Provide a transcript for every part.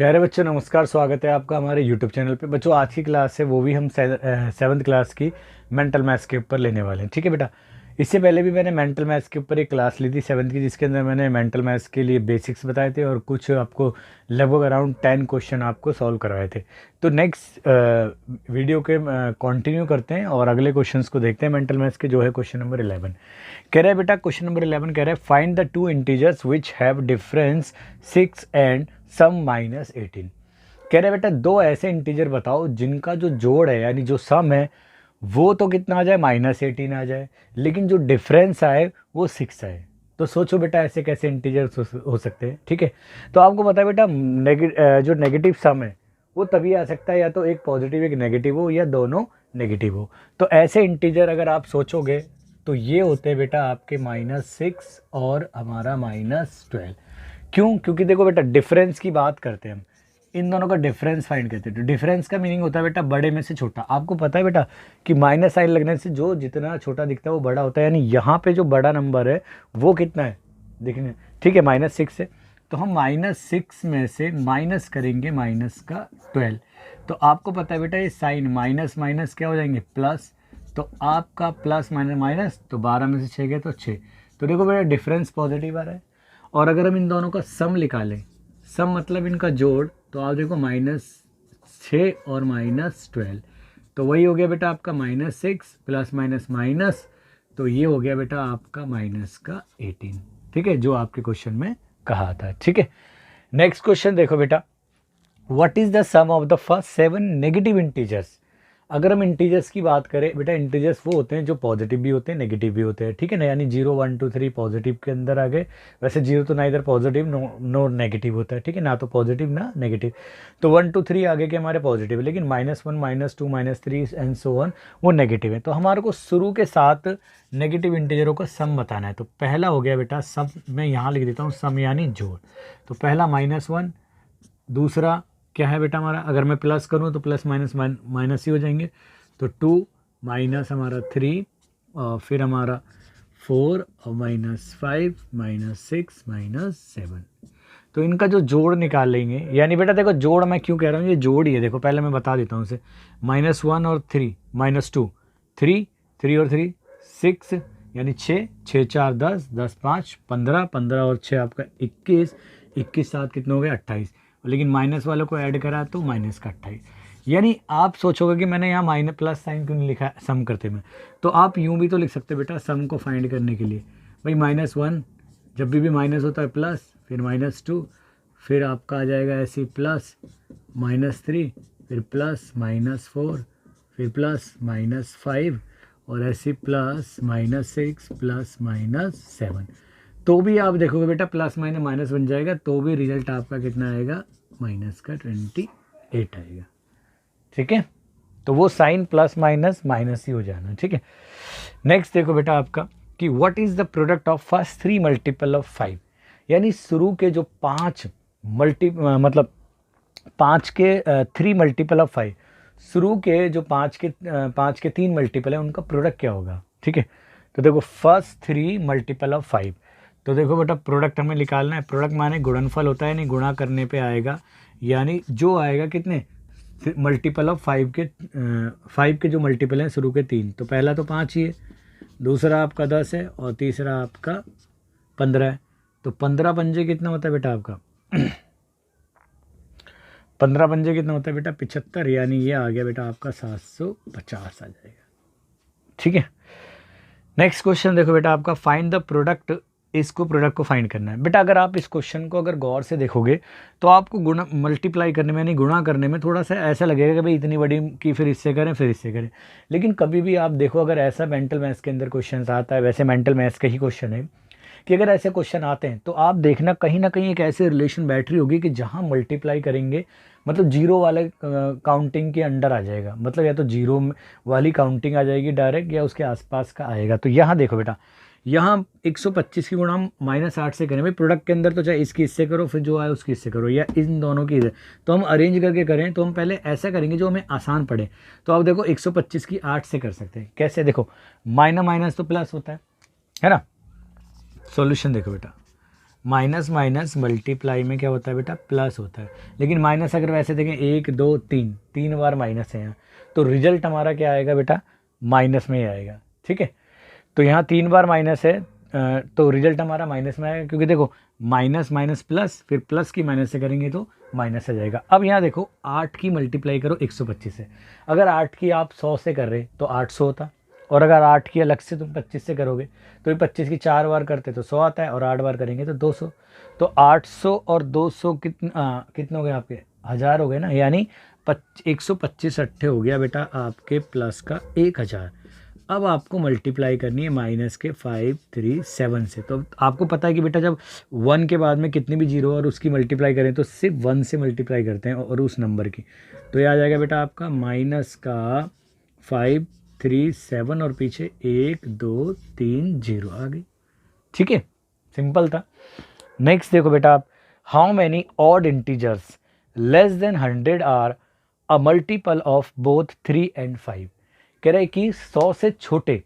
प्यारे बच्चों नमस्कार, स्वागत है आपका हमारे यूट्यूब चैनल पे। बच्चों आज की क्लास है वो भी हम सेवन्थ क्लास की मेंटल मैथ्स के ऊपर लेने वाले हैं। ठीक है बेटा, इससे पहले भी मैंने मेंटल मैथ्स के ऊपर एक क्लास ली थी सेवन्थ की, जिसके अंदर मैंने मेंटल मैथ्स के लिए बेसिक्स बताए थे और कुछ आपको लगभग अराउंड 10 क्वेश्चन आपको सॉल्व करवाए थे। तो नेक्स्ट वीडियो के कंटिन्यू करते हैं और अगले क्वेश्चन को देखते हैं मेंटल मैथ्स के, जो है क्वेश्चन नंबर 11। कह रहा है बेटा, क्वेश्चन नंबर 11 कह रहा है find the two integers which have difference 6 and sum -18। कह रहे बेटा दो ऐसे इंटीजर बताओ जिनका जो जोड़ है यानी जो सम है वो तो कितना आ जाए -18 आ जाए, लेकिन जो डिफरेंस आए वो 6 आए। तो सोचो बेटा ऐसे कैसे इंटीजर्स हो सकते हैं। ठीक है, तो आपको पता है बेटा जो नेगेटिव सम है वो तभी आ सकता है या तो एक पॉजिटिव एक नेगेटिव हो या दोनों नेगेटिव हो। तो ऐसे इंटीजर अगर आप सोचोगे तो ये होते हैं बेटा आपके -6 और हमारा -12। क्यों? क्योंकि देखो बेटा डिफरेंस की बात करते हैं हम, इन दोनों का डिफरेंस फाइंड करते हैं। तो डिफरेंस का मीनिंग होता है बेटा बड़े में से छोटा। आपको पता है बेटा कि माइनस साइन लगने से जो जितना छोटा दिखता है वो बड़ा होता है, यानी यहाँ पे जो बड़ा नंबर है वो कितना है देखने। ठीक है, -6 है तो हम -6 में से माइनस करेंगे -12। तो आपको पता है बेटा ये साइन माइनस माइनस क्या हो जाएंगे प्लस, तो आपका प्लस माइनस माइनस, तो 12 में से 6 गए तो 6। तो देखो बेटा डिफरेंस पॉजिटिव आ रहा है। और अगर हम इन दोनों का सम निकालें, सम मतलब इनका जोड़, तो आप देखो -6 और -12, तो वही हो गया बेटा आपका -6 प्लस माइनस माइनस, तो ये हो गया बेटा आपका -18। ठीक है, जो आपके क्वेश्चन में कहा था। ठीक है, नेक्स्ट क्वेश्चन देखो बेटा, what is the sum of the first 7 negative integers. अगर हम इंटीजर्स की बात करें बेटा, इंटीजर्स वो होते हैं जो पॉजिटिव भी होते हैं नेगेटिव भी होते हैं। ठीक है ना, यानी 0 1 2 3 पॉजिटिव के अंदर आ गए। वैसे 0 तो ना इधर पॉजिटिव नो नेगेटिव होता है। ठीक है ना, तो पॉजिटिव ना नेगेटिव। तो 1 2 3 आगे के हमारे पॉजिटिव है, लेकिन -1 -2 -3 एंड सो ऑन वो नेगेटिव है। तो हमारे को शुरू के 7 नेगेटिव इंटीजरों का सम बताना है। तो पहला हो गया बेटा सम, मैं यहाँ लिख देता हूँ सम यानी जोड़। तो पहला -1, दूसरा क्या है बेटा हमारा, अगर मैं प्लस करूँ तो प्लस माइनस माइनस ही हो जाएंगे। तो 2 माइनस हमारा 3 और फिर हमारा 4 और -5 -6 -7। तो इनका जो जोड़ निकालेंगे, यानी बेटा देखो जोड़ मैं क्यों कह रहा हूँ, ये जोड़ ही है। देखो पहले मैं बता देता हूँ इसे, -1 और 3 -2 3 3 और 3 6 यानी 6 6 4 10 10 5 15 15 और 6 आपका 21 21 7 कितने हो गए 28। लेकिन माइनस वालों को ऐड करा तो माइनस का 28। यानी आप सोचोगे कि मैंने यहाँ माइनस प्लस साइन क्यों नहीं लिखा सम करते में, तो आप यूँ भी तो लिख सकते बेटा सम को फाइंड करने के लिए। भाई -1 जब भी माइनस होता है प्लस, फिर -2, फिर आपका आ जाएगा ऐसे प्लस -3, फिर प्लस -4, फिर प्लस -5 और ऐसे प्लस -6 प्लस -7। तो भी आप देखोगे बेटा प्लस माइनस माइनस बन जाएगा, तो भी रिजल्ट आपका कितना आएगा -28 आएगा। ठीक है, तो वो साइन प्लस माइनस माइनस ही हो जाना। ठीक है, नेक्स्ट देखो बेटा आपका कि what is the product of first 3 multiple of 5। यानी शुरू के जो 5 मतलब 5 के 3 मल्टीपल ऑफ 5, शुरू के जो 5 के 3 मल्टीपल है उनका प्रोडक्ट क्या होगा। ठीक है, तो देखो फर्स्ट 3 मल्टीपल ऑफ 5, तो देखो बेटा प्रोडक्ट हमें निकालना है। प्रोडक्ट माने गुणनफल होता है, नहीं गुणा करने पे आएगा, यानी जो आएगा कितने मल्टीपल ऑफ 5 के जो मल्टीपल हैं शुरू के 3, तो पहला तो 5 ही है, दूसरा आपका 10 है और तीसरा आपका 15 है। तो 15 पंजे कितना होता है बेटा आपका 15 पंजे कितना होता है बेटा 75, यानी ये आ गया बेटा आपका 750 आ जाएगा। ठीक है, नेक्स्ट क्वेश्चन देखो बेटा आपका फाइंड द प्रोडक्ट। इसको प्रोडक्ट को फाइंड करना है बेटा। अगर आप इस क्वेश्चन को अगर गौर से देखोगे तो आपको गुणा मल्टीप्लाई करने में यानी गुणा करने में थोड़ा सा ऐसा लगेगा कि भाई इतनी बड़ी की फिर इससे करें फिर इससे करें। लेकिन कभी भी आप देखो अगर ऐसा मेंटल मैथ्स के अंदर क्वेश्चन आता है, वैसे मेंटल मैथ्स का ही क्वेश्चन है कि अगर ऐसे क्वेश्चन आते हैं तो आप देखना कहीं ना कहीं एक ऐसे रिलेशन बैठ रही होगी कि जहाँ मल्टीप्लाई करेंगे मतलब जीरो वाले काउंटिंग के अंडर आ जाएगा, मतलब या तो जीरो वाली काउंटिंग आ जाएगी डायरेक्ट या उसके आसपास का आएगा। तो यहाँ देखो बेटा, यहाँ 125 की गुणा हम -8 से करें। भाई प्रोडक्ट के अंदर तो चाहे इसकी इससे करो फिर जो आए उसकी इससे करो या इन दोनों की, तो हम अरेंज करके करें तो हम पहले ऐसा करेंगे जो हमें आसान पड़े। तो आप देखो 125 की 8 से कर सकते हैं। कैसे? देखो माइनस माइनस तो प्लस होता है ना। सॉल्यूशन देखो बेटा, माइनस माइनस मल्टीप्लाई में क्या होता है बेटा, प्लस होता है। लेकिन माइनस अगर वैसे देखें 1 2 3, 3 बार माइनस है यहाँ, तो रिजल्ट हमारा क्या आएगा बेटा, माइनस में ही आएगा। ठीक है, तो यहाँ 3 बार माइनस है, तो रिजल्ट हमारा माइनस में आएगा, क्योंकि देखो माइनस माइनस प्लस, फिर प्लस की माइनस से करेंगे तो माइनस आ जाएगा। अब यहाँ देखो 8 की मल्टीप्लाई करो 125 से, अगर 8 की आप 100 से कर रहे तो 800 होता, और अगर 8 की अलग से तुम 25 से करोगे तो ये 25 की 4 बार करते तो 100 आता है, और 8 बार करेंगे तो 200। तो 800 और 200 कितने हो गए आपके, 1000 हो गए ना, यानी 125 अट्ठे हो गया बेटा आपके प्लस का 1000। अब आपको मल्टीप्लाई करनी है माइनस के 537 से। तो आपको पता है कि बेटा जब 1 के बाद में कितनी भी जीरो और उसकी मल्टीप्लाई करें तो सिर्फ 1 से मल्टीप्लाई करते हैं और उस नंबर की, तो ये आ जाएगा बेटा आपका माइनस का 537 और पीछे 1 2 3 0 आ गई। ठीक है, सिंपल था। नेक्स्ट देखो बेटा आप, how many odd integers less than 100 are a multiple of both 3 and 5। कह रहे हैं कि 100 से छोटे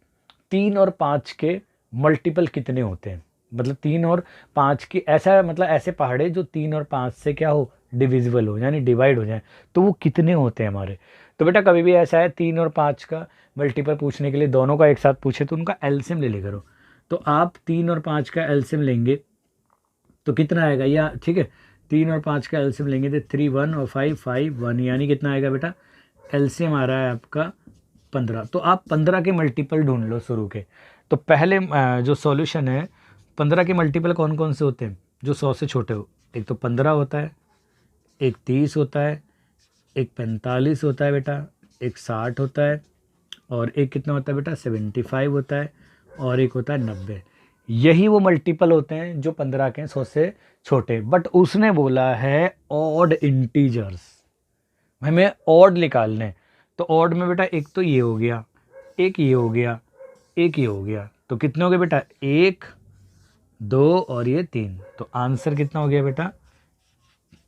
3 और 5 के मल्टीपल कितने होते हैं, मतलब 3 और 5 की, ऐसा मतलब ऐसे पहाड़े जो 3 और 5 से क्या हो, डिविजिबल हो, यानी डिवाइड हो जाए, तो वो कितने होते हैं हमारे। तो बेटा कभी भी ऐसा है 3 और 5 का मल्टीपल पूछने के लिए दोनों का एक साथ पूछे तो उनका एलसीएम ले ले करो। तो आप 3 और 5 का एलसीएम लेंगे तो कितना आएगा, या ठीक है 3 और 5 का एलसीएम लेंगे तो 3 1 और 5 5 1, यानी कितना आएगा बेटा, एलसीएम आ रहा है आपका 15। तो आप 15 के मल्टीपल ढूंढ लो शुरू के। तो पहले जो सॉल्यूशन है, 15 के मल्टीपल कौन कौन से होते हैं जो 100 से छोटे हो, एक तो 15 होता है, एक 30 होता है, एक 45 होता है बेटा, एक 60 होता है, और एक कितना होता है बेटा 75 होता है, और एक होता है 90। यही वो मल्टीपल होते हैं जो 15 के 100 से छोटे। बट उसने बोला है ऑड इंटीजर्स, हमें ऑड निकालने। तो ऑड में बेटा एक तो ये हो गया, एक ये हो गया, एक ये हो गया, तो कितने हो गए बेटा 1 2 और ये 3। तो आंसर कितना हो गया बेटा,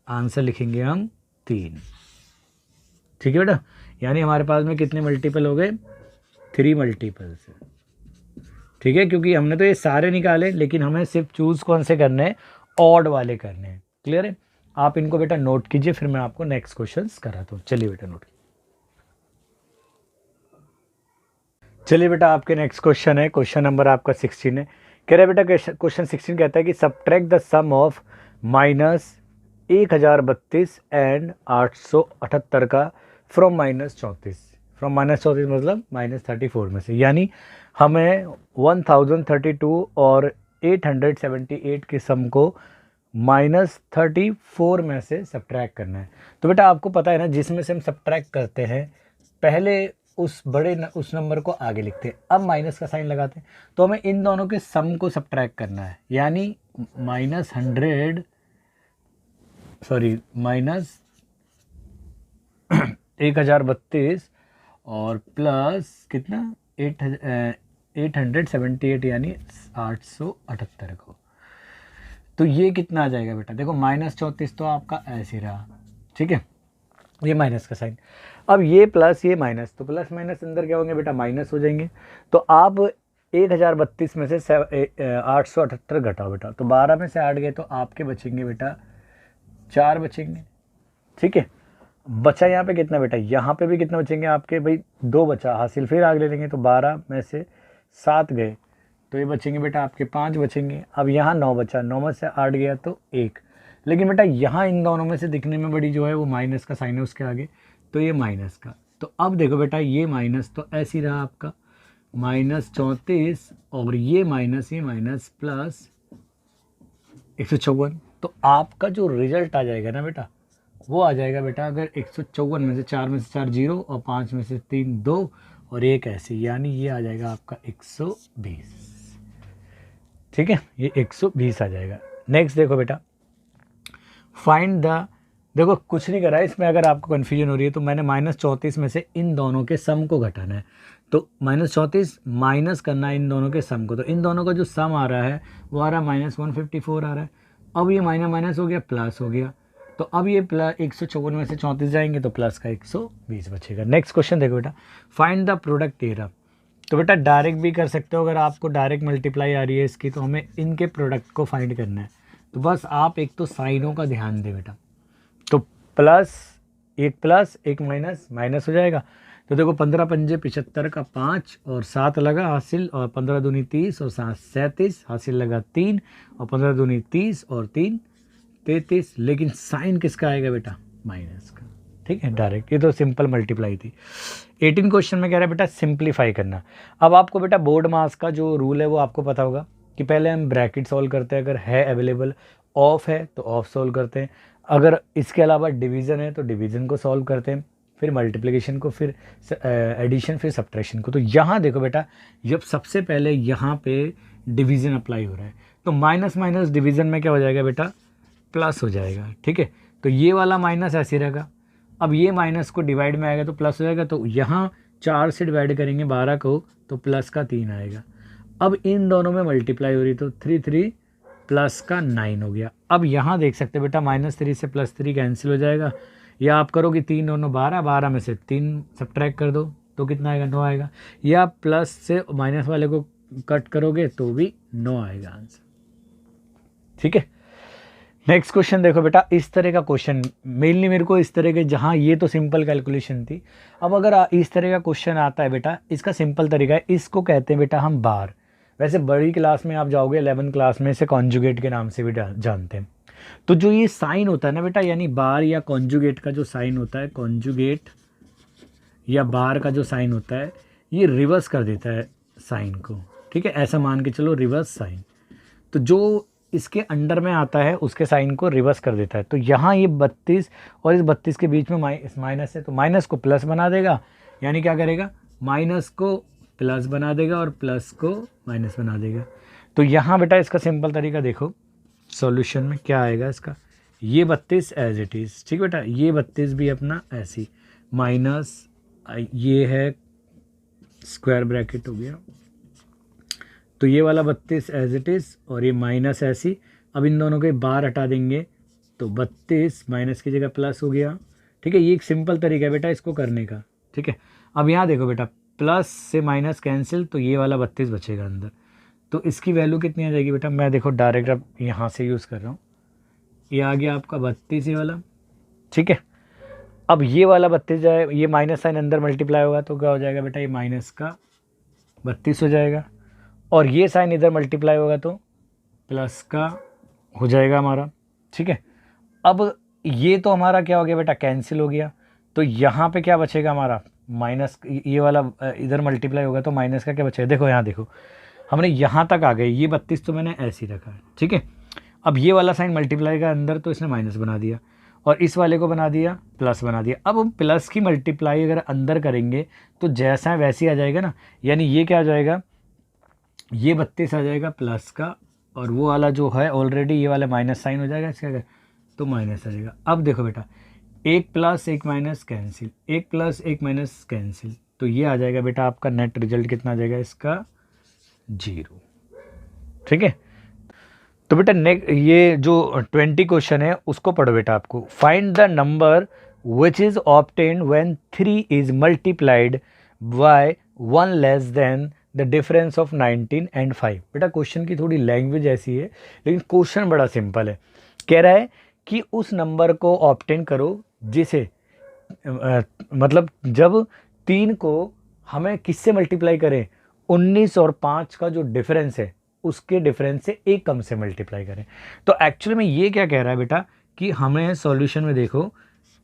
आंसर लिखेंगे हम 3। ठीक है बेटा, यानी हमारे पास में कितने मल्टीपल हो गए, 3 मल्टीपल से। ठीक है, क्योंकि हमने तो ये सारे निकाले, लेकिन हमें सिर्फ चूज़ कौन से करने हैं, ऑड वाले करने हैं। क्लियर है, आप इनको बेटा नोट कीजिए, फिर मैं आपको नेक्स्ट क्वेश्चंस कराता हूँ। चलिए बेटा नोट, चलिए बेटा आपके नेक्स्ट क्वेश्चन है, क्वेश्चन नंबर आपका 16 है। कह रहा है बेटा क्वेश्चन 16 कहता है कि subtract the sum of minus 1032 and 878 का फ्रॉम माइनस 34। फ्रॉम माइनस 34 मतलब माइनस 34 में से, यानी हमें 1032 और 878 के सम को माइनस 34 में से सब्ट्रैक्ट करना है। तो बेटा आपको पता है ना, जिसमें से हम सब्ट्रैक्ट करते हैं पहले उस उस नंबर को आगे लिखते हैं, अब माइनस का साइन लगाते हैं। तो हमें इन दोनों के सम को सब्ट्रैक्ट करना है, यानी माइनस 1032 और प्लस कितना 878 यानी 878 को। तो ये कितना आ जाएगा बेटा, देखो माइनस 34 तो आपका ऐसे रहा, ठीक है, ये माइनस का साइन। अब ये प्लस ये माइनस, तो प्लस माइनस अंदर क्या होंगे बेटा, माइनस हो जाएंगे। तो आप 1032 में से 878 घटाओ बेटा, तो 12 में से 8 गए तो आपके बचेंगे बेटा 4 बचेंगे। ठीक है, बचा यहाँ पे कितना बेटा, यहाँ पे भी कितना बचेंगे आपके भाई 2 बचा हासिल, फिर आगे ले लेंगे तो 12 में से 7 गए तो ये बचेंगे बेटा आपके 5 बचेंगे। अब यहाँ 9 बचा, 9 में से 8 गया तो 1। लेकिन बेटा यहाँ इन दोनों में से दिखने में बड़ी जो है वो माइनस का साइन है उसके आगे, तो ये माइनस का। तो अब देखो बेटा ये माइनस तो ऐसे ही रहा आपका माइनस 34 और ये माइनस प्लस 154। तो आपका जो रिजल्ट आ जाएगा ना बेटा वो आ जाएगा बेटा, अगर 154 में से 4 में से 4 0 और 5 में से 3 2 और 1 ऐसे, यानी ये आ जाएगा आपका 120। ठीक है, ये 120 आ जाएगा। नेक्स्ट देखो बेटा, फाइंड द, देखो कुछ नहीं करा है इसमें, अगर आपको कन्फ्यूजन हो रही है तो मैंने माइनस 34 में से इन दोनों के सम को घटाना है। तो माइनस 34 माइनस करना है इन दोनों के सम को, तो इन दोनों का जो सम आ रहा है वो आ रहा है माइनस 154 आ रहा है। अब ये माइनस हो गया प्लस हो गया, तो अब ये प्लस 154 में से 34 जाएंगे तो प्लस का 120 बचेगा। नेक्स्ट क्वेश्चन देखो बेटा, फाइंड द प्रोडक्ट एरा। तो बेटा डायरेक्ट भी कर सकते हो, अगर आपको डायरेक्ट मल्टीप्लाई आ रही है इसकी तो हमें इनके प्रोडक्ट को फाइंड करना है। तो बस आप एक तो साइनों का ध्यान दें बेटा। तो प्लस एक माइनस माइनस हो जाएगा। तो देखो 15 पंजे 75 का 5 और 7 लगा हासिल, और 15 दूनी 30 और 7 37 हासिल लगा 3, और 15 दूनी 30 और 3 33। लेकिन साइन किसका आएगा बेटा? माइनस का। ठीक है, डायरेक्ट, ये तो सिंपल मल्टीप्लाई थी। 18 क्वेश्चन में कह रहा है बेटा सिंप्लीफाई करना। अब आपको बेटा बोर्ड मास का जो रूल है वो आपको पता होगा कि पहले हम ब्रैकेट सॉल्व करते हैं, अगर है अवेलेबल, ऑफ है तो ऑफ सॉल्व करते हैं, अगर इसके अलावा डिवीज़न है तो डिवीज़न को सॉल्व करते हैं, फिर मल्टीप्लिकेशन को, फिर एडिशन, फिर सब्ट्रैक्शन को। तो यहाँ देखो बेटा, जब सबसे पहले यहाँ पे डिवीज़न अप्लाई हो रहा है तो माइनस माइनस डिवीज़न में क्या हो जाएगा बेटा? प्लस हो जाएगा। ठीक है, तो ये वाला माइनस ऐसे रहेगा। अब ये माइनस को डिवाइड में आएगा तो प्लस हो जाएगा। तो यहाँ 4 से डिवाइड करेंगे 12 को तो प्लस का 3 आएगा। अब इन दोनों में मल्टीप्लाई हो रही तो 3 प्लस का 9 हो गया। अब यहाँ देख सकते हैं बेटा -3 से +3 कैंसिल हो जाएगा, या आप करोगे 3 दोनों 12, 12 में से 3 सब्ट्रैक्ट कर दो तो कितना आएगा? 9 आएगा। या प्लस से माइनस वाले को कट करोगे तो भी 9 आएगा आंसर। ठीक है, नेक्स्ट क्वेश्चन देखो बेटा, इस तरह का क्वेश्चन मेनली मेरे को इस तरह के, जहाँ ये तो सिंपल कैलकुलेशन थी। अब अगर इस तरह का क्वेश्चन आता है बेटा, इसका सिंपल तरीका है, इसको कहते हैं बेटा हम बार। वैसे बड़ी क्लास में आप जाओगे 11 क्लास में, इसे कॉन्जुगेट के नाम से भी जानते हैं। तो जो ये साइन होता है ना बेटा, यानी बार या कॉन्जुगेट का जो साइन होता है, कॉन्जुगेट या बार का जो साइन होता है, ये रिवर्स कर देता है साइन को। ठीक है, ऐसा मान के चलो रिवर्स साइन। तो जो इसके अंडर में आता है उसके साइन को रिवर्स कर देता है। तो यहाँ ये 32 और इस 32 के बीच में माइनस है, तो माइनस को प्लस बना देगा, यानी क्या करेगा? माइनस को प्लस बना देगा और प्लस को माइनस बना देगा। तो यहाँ बेटा इसका सिंपल तरीका देखो, सॉल्यूशन में क्या आएगा इसका? ये 32 एज इट इज़। ठीक बेटा, ये 32 भी अपना ऐसी, माइनस ये है स्क्वायर ब्रैकेट हो गया, तो ये वाला 32 एज इट इज़ और ये माइनस ऐसी। अब इन दोनों के बार हटा देंगे तो 32 माइनस की जगह प्लस हो गया। ठीक है, ये एक सिंपल तरीका है बेटा इसको करने का। ठीक है, अब यहाँ देखो बेटा, प्लस से माइनस कैंसिल, तो ये वाला 32 बचेगा अंदर। तो इसकी वैल्यू कितनी आ जाएगी बेटा? मैं देखो डायरेक्ट अब यहाँ से यूज़ कर रहा हूँ, ये आ गया आपका 32 ये वाला। ठीक है, अब ये वाला 32 जाए, ये माइनस साइन अंदर मल्टीप्लाई होगा तो क्या हो जाएगा बेटा? ये माइनस का 32 हो जाएगा, और ये साइन इधर मल्टीप्लाई होगा तो प्लस का हो जाएगा हमारा। ठीक है, अब ये तो हमारा क्या हो गया बेटा? कैंसिल हो गया। तो यहाँ पे क्या बचेगा हमारा? माइनस, ये वाला इधर मल्टीप्लाई होगा तो माइनस का क्या बचेगा? देखो यहाँ देखो, हमने यहाँ तक आ गए, ये 32 तो मैंने ऐसे ही रखा है। ठीक है, अब ये वाला साइन मल्टीप्लाई का अंदर तो इसने माइनस बना दिया, और इस वाले को बना दिया प्लस बना दिया। अब हम प्लस की मल्टीप्लाई अगर अंदर करेंगे तो जैसा है वैसे ही आ जाएगा ना, यानी ये क्या आ जाएगा? ये 32 आ जाएगा प्लस का, और वो वाला जो है ऑलरेडी ये वाला माइनस साइन हो जाएगा इसका, तो माइनस आ जाएगा। अब देखो बेटा, 1 plus 1 minus cancel, 1 plus 1 minus cancel, तो ये आ जाएगा बेटा आपका नेट रिजल्ट कितना आ जाएगा इसका? 0। ठीक है, तो बेटा ये जो 20 क्वेश्चन है उसको पढ़ो बेटा। आपको find the number which is obtained when 3 is multiplied by 1 less than the difference of 19 and 5। बेटा क्वेश्चन की थोड़ी लैंग्वेज ऐसी है, लेकिन क्वेश्चन बड़ा सिंपल है। कह रहा है कि उस नंबर को ऑब्टेन करो जिसे मतलब जब 3 को हमें किससे मल्टीप्लाई करें? 19 और 5 का जो डिफरेंस है उसके डिफरेंस से एक कम से मल्टीप्लाई करें। तो एक्चुअली में ये क्या कह रहा है बेटा कि हमें सॉल्यूशन में देखो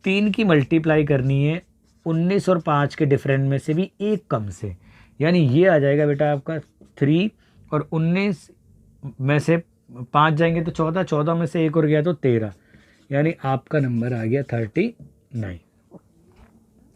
3 की मल्टीप्लाई करनी है 19 और 5 के डिफरेंस में से भी एक कम से, यानी ये आ जाएगा बेटा आपका 3 और 19 में से 5 जाएंगे तो 14, 14 में से एक और गया तो 13, यानी आपका नंबर आ गया 39।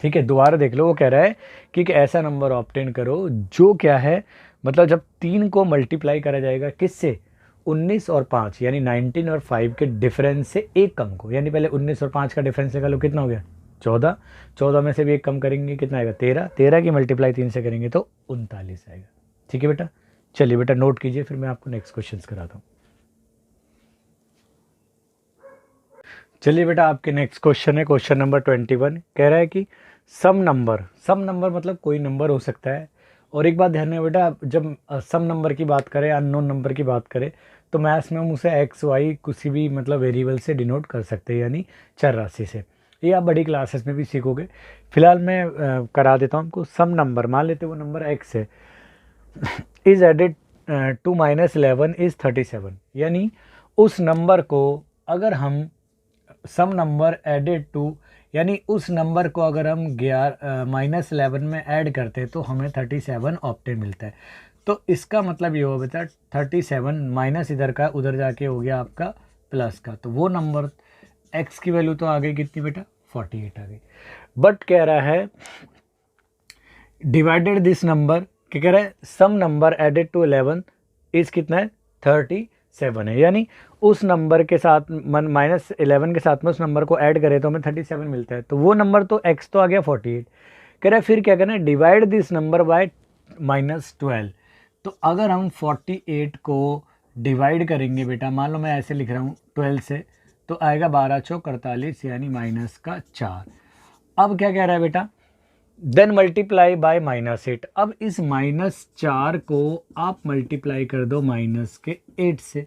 ठीक है, दोबारा देख लो, वो कह रहा है कि एक ऐसा नंबर ऑब्टेन करो जो क्या है, मतलब जब 3 को मल्टीप्लाई करा जाएगा किससे? 19 और 5, यानी 19 और 5 के डिफरेंस से एक कम को। यानी पहले 19 और 5 का डिफरेंस निकालो, कितना हो गया? 14, 14 में से भी एक कम करेंगे कितना आएगा? 13, 13 की मल्टीप्लाई 3 से करेंगे तो 39 आएगा। ठीक है बेटा, चलिए बेटा नोट कीजिए, फिर मैं आपको नेक्स्ट क्वेश्चन कराता हूँ। चलिए बेटा, आपके नेक्स्ट क्वेश्चन है क्वेश्चन नंबर 21। कह रहा है कि सम नंबर मतलब कोई नंबर हो सकता है। और एक बात ध्यान में बेटा, जब सम नंबर की बात करें, अननोन नंबर की बात करें, तो मैथ्स में हम उसे एक्स वाई किसी भी मतलब वेरिएबल से डिनोट कर सकते हैं, यानी चर राशि से। ये आप बड़ी क्लासेस में भी सीखोगे। फिलहाल मैं करा देता हूँ आपको। सम नंबर, मान लेते वो नंबर एक्स है, इज एडेड टू -11 इज 37, यानी उस नंबर को अगर हम सम नंबर एडेड टू, यानी उस नंबर को अगर हम -11 में ऐड करते हैं तो हमें 37 ऑप्टेन मिलता है। तो इसका मतलब ये हो बेटा 37 माइनस इधर का उधर जाके हो गया आपका प्लस का, तो वो नंबर एक्स की वैल्यू तो आ गई कितनी बेटा 48 आ गई। बट कह रहा है डिवाइडेड दिस नंबर, क्या कह रहा है, सम नंबर एडेड टू 11 इज कितना है 37 है, यानी उस नंबर के साथ -11 के साथ में उस नंबर को ऐड करें तो हमें 37 मिलता है। तो वो नंबर तो x तो आ गया 48, कह रहा है फिर क्या करना है, डिवाइड दिस नंबर बाय -12। तो अगर हम 48 को डिवाइड करेंगे बेटा, मान लो मैं ऐसे लिख रहा हूँ 12 से, तो आएगा 12 चौक 48 यानी -4। अब क्या कह रहा है बेटा, देन मल्टीप्लाई बाय -8। अब इस -4 को आप मल्टीप्लाई कर दो -8 से,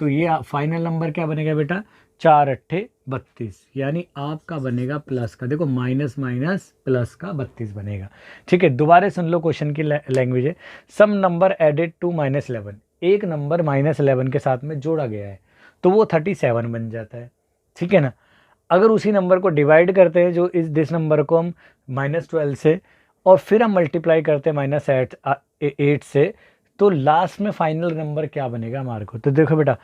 तो ये फाइनल नंबर क्या बनेगा बेटा 4 अट्ठे 32, यानी आपका बनेगा प्लस का, देखो माइनस माइनस प्लस का 32 बनेगा। ठीक है, दोबारा सुन लो क्वेश्चन की लैंग्वेज है। सम नंबर एडेड टू -11, एक नंबर -11 के साथ में जोड़ा गया है तो वो 37 बन जाता है। ठीक है ना, अगर उसी नंबर को डिवाइड करते हैं जो इस दिस नंबर को हम -12 से, और फिर हम मल्टीप्लाई करते हैं -8 से, तो लास्ट में फाइनल नंबर क्या बनेगा हमारे को। तो देखो बेटा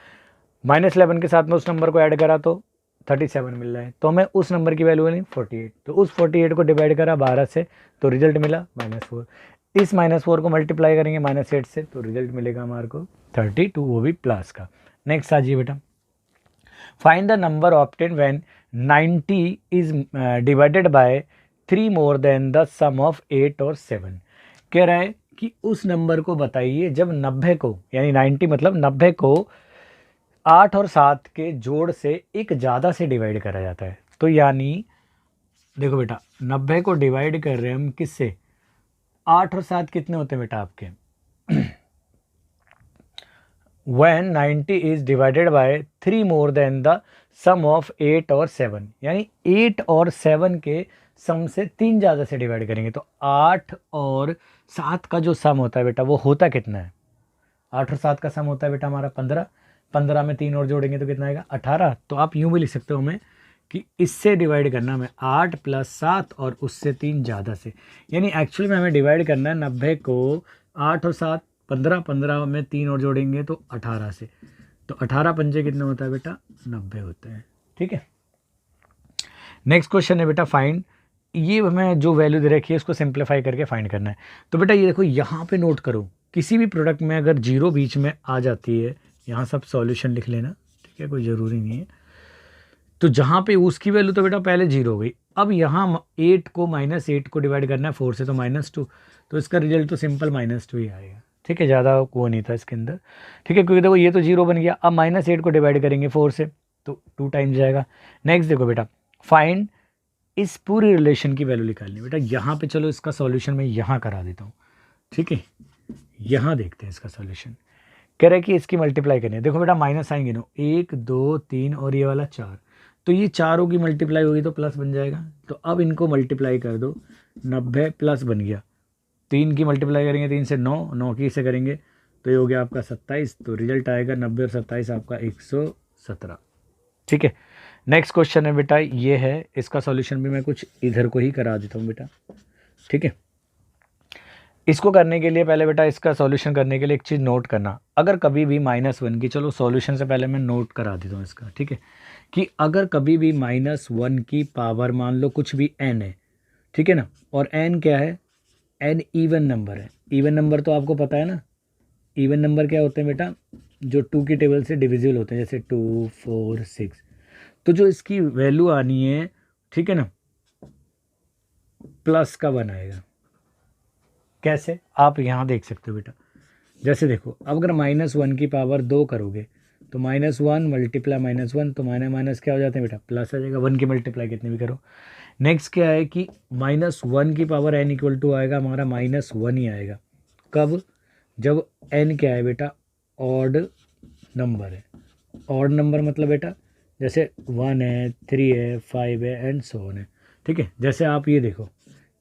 -11 के साथ में उस नंबर को ऐड करा तो 37 मिल रहा है, तो हमें उस नंबर की वैल्यू मिली 48, तो उस 48 को डिवाइड करा 12 से तो रिजल्ट मिला -4। इस -4 को मल्टीप्लाई करेंगे -8 से तो रिजल्ट मिलेगा हमारे को 32, वो भी प्लस का। नेक्स्ट आ जाइए बेटा, find the number obtain when 90 is divided by 3 more than the sum of 8 और 7। कह रहा है कि उस नंबर को बताइए जब 90 को, यानी 90 मतलब 90 को 8 और 7 के जोड़ से एक ज़्यादा से डिवाइड करा जाता है। तो यानी देखो बेटा 90 को डिवाइड कर रहे हैं हम किससे, 8 और 7 कितने होते हैं बेटा आपके when 90 is divided by 3 more than the sum of 8 और 7, यानी 8 और 7 के सम से 3 ज़्यादा से डिवाइड करेंगे तो 8 और 7 का जो सम होता है बेटा वो होता कितना है, 8 और 7 का सम होता है बेटा हमारा 15, 15 में 3 और जोड़ेंगे तो कितना आएगा 18। तो आप यूँ भी लिख सकते हो हमें कि इससे डिवाइड करना हमें 8 + 7 और उससे 3 ज़्यादा से, यानी एक्चुअली में हमें डिवाइड करना है 90 को 8 और 7, 15, 15 में 3 और जोड़ेंगे तो 18 से, तो 18 पंजे कितना होता है बेटा 90 होता है। ठीक है, नेक्स्ट क्वेश्चन है बेटा फाइंड, ये हमें जो वैल्यू दे रखी है उसको सिंप्लीफाई करके फाइंड करना है। तो बेटा ये देखो यहाँ पे नोट करो, किसी भी प्रोडक्ट में अगर जीरो बीच में आ जाती है, यहाँ सब सॉल्यूशन लिख लेना, ठीक है, कोई ज़रूरी नहीं है। तो जहाँ पे उसकी वैल्यू तो बेटा पहले जीरो हो गई, अब यहाँ 8 को -8 को डिवाइड करना है 4 से तो -2, तो इसका रिजल्ट तो सिंपल -2 ही आएगा। ठीक है, ज़्यादा वो नहीं था इसके अंदर। ठीक है, क्योंकि देखो ये तो जीरो बन गया, अब -8 को डिवाइड करेंगे 4 से तो 2 टाइम्स जाएगा। नेक्स्ट देखो बेटा फाइंड, इस पूरी रिलेशन की वैल्यू निकालनी बेटा। यहाँ पे चलो इसका सॉल्यूशन मैं यहाँ करा देता हूँ। ठीक है, यहाँ देखते हैं इसका सॉल्यूशन। कह रहे हैं कि इसकी मल्टीप्लाई करनी है, देखो बेटा माइनस आएंगे नो, 1 2 3 और ये वाला 4, तो ये चारों की मल्टीप्लाई होगी तो प्लस बन जाएगा। तो अब इनको मल्टीप्लाई कर दो, 90 प्लस बन गया, 3 की मल्टीप्लाई करेंगे 3 से 9, 9 की से करेंगे तो ये हो गया आपका 27, तो रिजल्ट आएगा 90 और 27 आपका 117। ठीक है, नेक्स्ट क्वेश्चन है बेटा ये है, इसका सॉल्यूशन भी मैं कुछ इधर को ही करा देता हूँ बेटा। ठीक है, इसको करने के लिए पहले बेटा इसका सॉल्यूशन करने के लिए एक चीज़ नोट करना, अगर कभी भी -1 की, चलो सॉल्यूशन से पहले मैं नोट करा देता हूँ इसका। ठीक है, कि अगर कभी भी -1 की पावर मान लो कुछ भी n है, ठीक है ना, और n क्या है, n इवन नंबर है। इवन नंबर तो आपको पता है ना, इवन नंबर क्या होते हैं बेटा, जो 2 की टेबल से डिविजिबल होते हैं, जैसे 2 4 6, तो जो इसकी वैल्यू आनी है, ठीक है ना, प्लस का 1 आएगा। कैसे, आप यहाँ देख सकते हो बेटा, जैसे देखो अब अगर -1 की पावर 2 करोगे तो -1 मल्टीप्लाई -1, तो माइनस क्या हो जाते हैं बेटा प्लस आ जाएगा, 1 की मल्टीप्लाई कितनी भी करो। नेक्स्ट क्या है कि -1 की पावर n = आएगा हमारा -1 ही आएगा। कब, जब n क्या है बेटा ऑड नंबर है। ऑड नंबर मतलब बेटा जैसे 1 है, 3 है, 5 है एंड सो ऑन है। ठीक है, जैसे आप ये देखो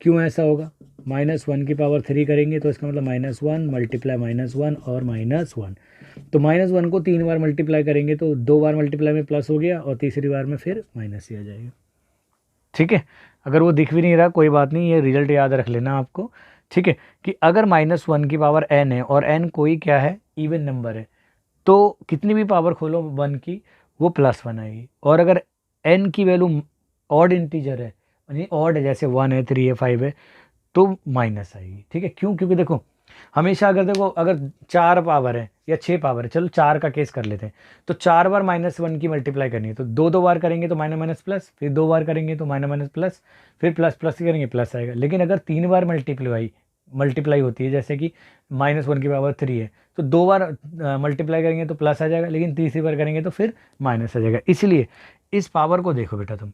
क्यों ऐसा होगा, -1 की पावर 3 करेंगे तो इसका मतलब -1 मल्टीप्लाई -1 और -1। तो -1 को 3 बार मल्टीप्लाई करेंगे तो 2 बार मल्टीप्लाई में प्लस हो गया और तीसरी बार में फिर माइनस ही आ जाएगा। ठीक है, अगर वो दिख भी नहीं रहा कोई बात नहीं, ये रिजल्ट याद रख लेना आपको। ठीक है, कि अगर -1 की पावर n है और n कोई क्या है, इवन नंबर है, तो कितनी भी पावर खोलो 1 की वो +1 आएगी। और अगर n की वैल्यू ऑड इंटीजर है, यानी ऑड है, जैसे 1 है, 3 है, 5 है, तो माइनस आएगी। ठीक है, क्यों? क्योंकि देखो हमेशा अगर देखो अगर 4 पावर है या 6 पावर है, चलो 4 का केस कर लेते हैं, तो 4 बार -1 की मल्टीप्लाई करनी है तो दो बार करेंगे तो माइनस माइनस प्लस, फिर 2 बार करेंगे तो माइनस माइनस प्लस, फिर प्लस प्लस करेंगे प्लस आएगा। लेकिन अगर 3 बार मल्टीप्लाई होती है, जैसे कि -1 की पावर 3 है, तो 2 बार मल्टीप्लाई करेंगे तो प्लस आ जाएगा, लेकिन तीसरी बार करेंगे तो फिर माइनस आ जाएगा। इसलिए इस पावर को देखो बेटा तुम,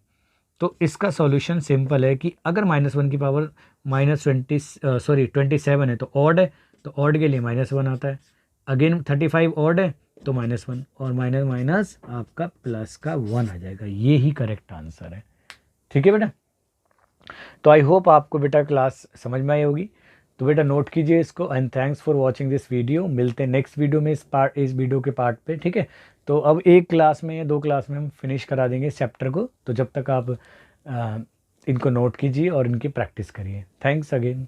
तो इसका सॉल्यूशन सिंपल है कि अगर -1 की पावर -27 है तो ऑड है, तो ऑड के लिए -1 आता है। अगेन 35 ऑड है तो -1, और माइनस माइनस आपका प्लस का 1 आ जाएगा। ये ही करेक्ट आंसर है। ठीक है बेटा, तो आई होप आपको बेटा क्लास समझ में आई होगी। तो बेटा नोट कीजिए इसको, and thanks for watching this video. मिलते हैं नेक्स्ट वीडियो में इस वीडियो के पार्ट पे। ठीक है, तो अब एक क्लास में या 2 क्लास में हम फिनिश करा देंगे इस चैप्टर को, तो जब तक आप इनको नोट कीजिए और इनकी प्रैक्टिस करिए। Thanks again.